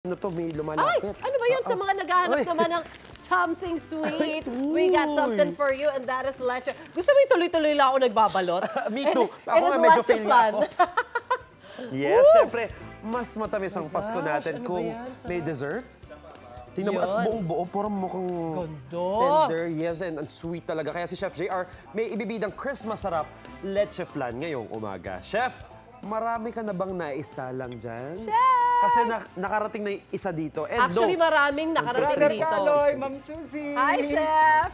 Ano to, may Ay! lumalapit. Ano ba yun sa mga naghahanap naman ng something sweet? We got something for you and that is leche. Gusto mo yung tuloy-tuloy lang ako nagbabalot? Me too. Ako It is nga medyo leche fail flan. ako. Yes, syempre, mas matamis ang Pasko gosh, natin ano ba kung yan? Sarap. may dessert. Tingnan mo, at Yun. buong-buo, parang mukhang Ganda. tender, yes, and sweet talaga. Kaya si Chef JR, may ibibidang Christmas sarap, leche flan ngayong umaga. Chef, marami ka na bang naisalang dyan? Chef! Kasi nakarating na yung isa dito. And Actually, no, maraming nakarating Brother dito. Kaloy, Ma'am Susie. Hi, Chef!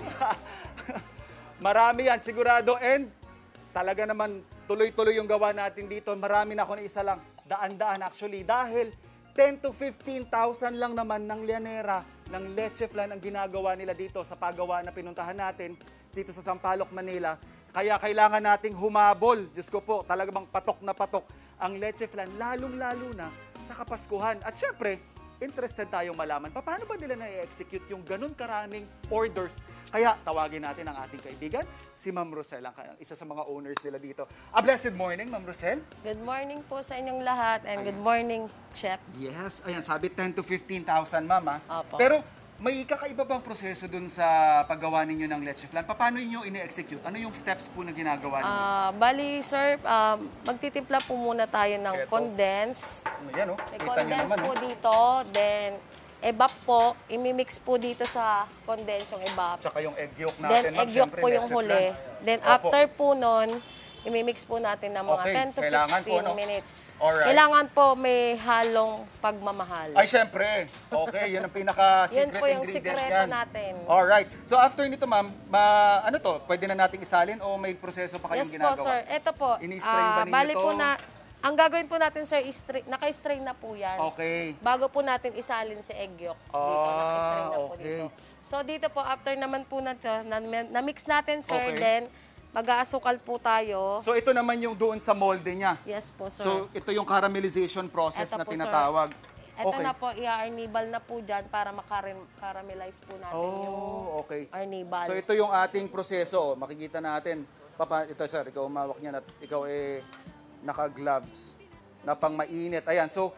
Marami yan, sigurado. And talaga naman, tuloy-tuloy yung gawa natin dito. Marami na ako na isa lang. Daan-daan actually. Dahil 10 to 15,000 lang naman ng lianera ng leche flan ang ginagawa nila dito sa paggawa na pinuntahan natin dito sa Sampaloc, Manila. Kaya kailangan nating humabol. Diyos ko po, talaga bang patok na patok ang leche flan, lalong-lalo na sa Kapaskuhan. At syempre, interested tayong malaman, paano ba nila na-execute yung ganun karaming orders? Kaya tawagin natin ang ating kaibigan, si Ma'am Rosel, isa sa mga owners nila dito. A blessed morning, Ma'am Rosel. Good morning po sa inyong lahat and good morning, Chef. Yes, ayan, sabi 10 to 15,000, Ma'am. Opo. Pero may kakaiba bang proseso dun sa paggawa ninyo ng leche flan? Paano niyo ini-execute? Ano yung steps po na ginagawa ninyo? Bali, sir, magtitimpla po muna tayo ng Eto. condense. Yan, oh. May Kita niyo condense naman, po oh. dito, then evap po, imimix po dito sa condense yung evap. Tsaka yung egg yolk natin, Then ma'am. egg yolk Siyempre, po yung leche huli. flan. Then Opo. after po nun, imimix po natin ng mga Okay, 10 to kailangan 15 po, no? minutes. Alright. Kailangan po may halong pagmamahal. Ay, syempre. Okay, yun ang pinaka-secret Yun po yung ingredient sikreto yan. natin. Alright. So, after nito, ma'am, ano to? Pwede na nating isalin o may proseso pa kayong Yes ginagawa? po, sir. Ito po. Ini-strain ba ninyo Bali to? po na, ang gagawin po natin, sir, naka-strain na po yan. Okay. Bago po natin isalin si egg yolk. Dito, naka-strain na po okay. dito. So, dito po, after naman po na-mix natin, sir, Okay. then mag-aasukal po tayo. So, ito naman yung doon sa molde niya. Yes po, sir. So, ito yung caramelization process Eto na po, sir. tinatawag. Ito Okay. na po, i-arnibal na po dyan para makaramelize po natin yung Oh, okay. arnibal. So, ito yung ating proseso. Makikita natin. Ito, sir, ikaw umawak niyan at ikaw naka-gloves na pang mainit. Ayan, so,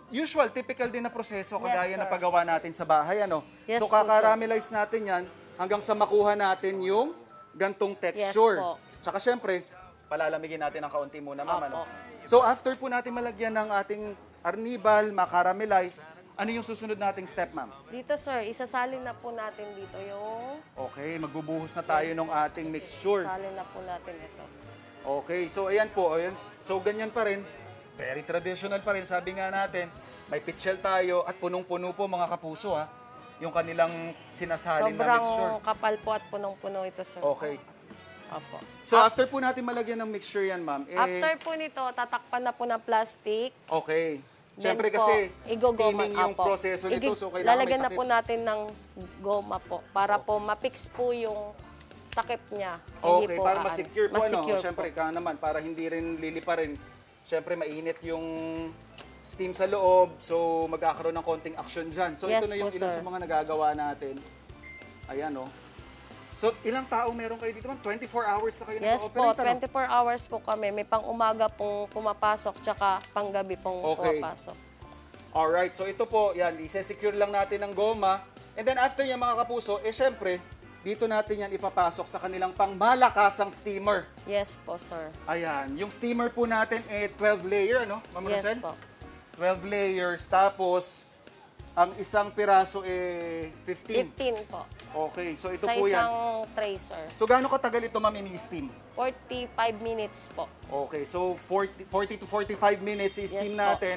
usual, typical din na proseso, Yes, kagaya na sir. paggawa natin sa bahay, ano? Yes So, po, sir. kakaramelize natin yan hanggang sa makuha natin yung gantong texture. Yes po. Tsaka, syempre, palalamigin natin ng kaunti muna, ma'am. Ano? Opo. So, after po natin malagyan ng ating arnibal, makaramelize, ano yung susunod nating step, ma'am? Dito, sir, isasalin na po natin dito yung... Okay, magbubuhos na tayo ng ating mixture. Salin na po natin ito. Okay, so ayan po, ayan. So ganyan pa rin, very traditional pa rin, sabi nga natin, may pitchel tayo at punong-puno po mga kapuso ha, yung kanilang sinasalin na mixture. Sobrang kapal po at punong-puno ito, sir. Okay. Opo. So after po natin malagyan ng mixture yan, ma'am, After po nito, tatakpan na po ng plastic. okay. Then Siyempre po, kasi igogoma. steaming yung Opo. proseso nito, so kailangan Lalagyan may na po takip. natin ng goma po para po mapix po yung takip niya. Okay, po, para masecure po, masecure ano? Siyempre, po. naman, para hindi rin lilipa rin. Siyempre, mainit yung steam sa loob, so magkakaroon ng konting action dyan. So, Yes ito na yung po, ilan sir. sa mga nagagawa natin. Ayan, oh. So, ilang tao meron kayo dito, ma'am? 24 hours na kayo Yes po, nag-ooperate, 24 hours po kami. May pang umaga pong pumapasok, tsaka pang gabi pong Okay. pumapasok. Alright, so ito po, yan, ise-secure lang natin ng goma. And then after yan, mga kapuso, syempre, dito natin yan ipapasok sa kanilang pangmalakasang steamer. Yes po, sir. Ayan, yung steamer po natin 12 layer, ano, Ma'am Yes Rosel? po. 12 layers, tapos ang isang piraso 15. 15 po. Okay, so ito Sa po yan. isang tray, sir. So gaano katagal ito, ma'am, ini-steam? 45 minutes po. Okay, so 40 to 45 minutes i-steam Yes po. natin.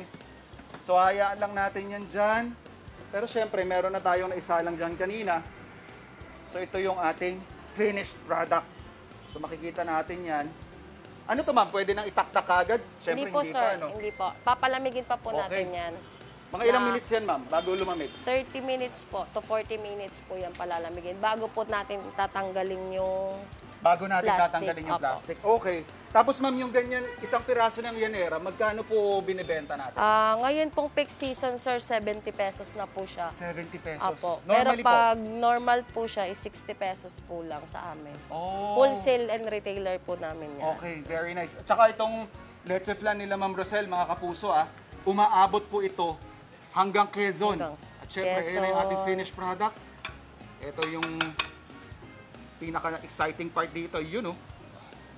So hayaan lang natin yan dyan. Pero syempre, meron na tayong naisalang dyan kanina. So ito yung ating finished product. So makikita natin yan. Ano to, ma'am? Pwede nang itaktak agad? Syempre, Hindi po, hindi sir. pa, ano? Hindi po. Papalamigin pa po Okay. natin yan. Mga ilang Na- minutes yan, ma'am, bago lumamig? 30 minutes po to 40 minutes po yan palalamigin. Bago po natin tatanggalin yung... Bago natin Plastic, tatanggalin yung opo. plastic. Okay. Tapos, ma'am, yung ganyan, isang piraso ng lianera, magkano po binibenta natin? Ngayon pong peak season, sir, 70 pesos na po siya. 70 pesos. Apo. Pero Normally pag normal po siya, is 60 pesos po lang sa amin. Oh. Wholesale and retailer po namin yan. Okay, very nice. At saka itong leche flan nila, Ma'am Rosel, mga kapuso, umaabot po ito hanggang Quezon. Hanggang At syempre, Quezon. ayan yung ating finished product. Ito yung pinaka-exciting part dito. Yun, oh.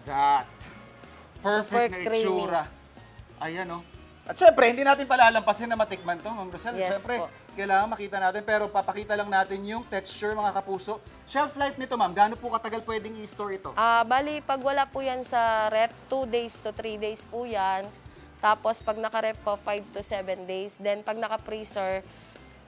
That. Perfect Super na creamy. itsura. Ayan, oh. At syempre, hindi natin palalampasin na matikman to, Ma'am Rosel. Yes Syempre, po. kailangan makita natin. Pero papakita lang natin yung texture, mga kapuso. Shelf life nito, ma'am, gaano po katagal pwedeng i-store ito? Bali, pag wala po yan sa ref, 2 days to 3 days po yan. Tapos pag naka-ref po, 5 to 7 days. Then pag naka-freezer,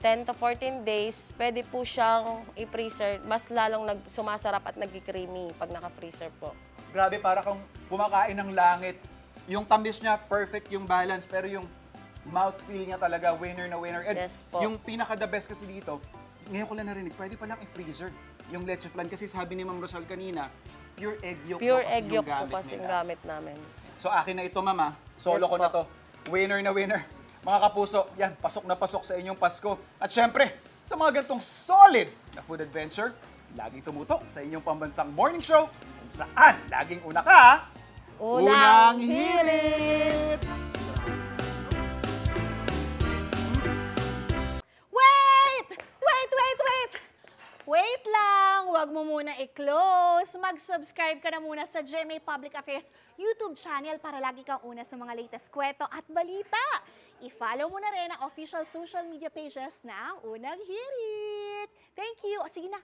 10 to 14 days, pwede po siyang i-freezer. Mas lalong sumasarap at nag-creamy pag naka-freezer po. Grabe, para kang kumakain ng langit. Yung tamis niya, perfect yung balance. Pero yung mouthfeel niya talaga, winner na winner. And Yes po. yung pinaka-the best kasi dito, ngayon ko lang narinig, pwede palang i-freezer yung leche flan. Kasi sabi ni Ma'am Rosal kanina, pure egg yolk Pure po kasi egg yung yolk po gamit kasi nila. yung gamit namin. So akin na ito, mama. Solo Yes ko na po. to. Winner na winner. Mga kapuso, yan, pasok na pasok sa inyong Pasko. At syempre, sa mga ganitong solid na food adventure, laging tumutok sa inyong pambansang morning show kung saan laging una ka, Unang hirit! Wait! Wait, wait, wait! Wait lang! Huwag mo muna i-close. Mag-subscribe ka na muna sa GMA Public Affairs YouTube channel para lagi kang una sa mga latest kwento at balita. I-follow mo na rin ang official social media pages ng Unang Hirit. Thank you. O sige na,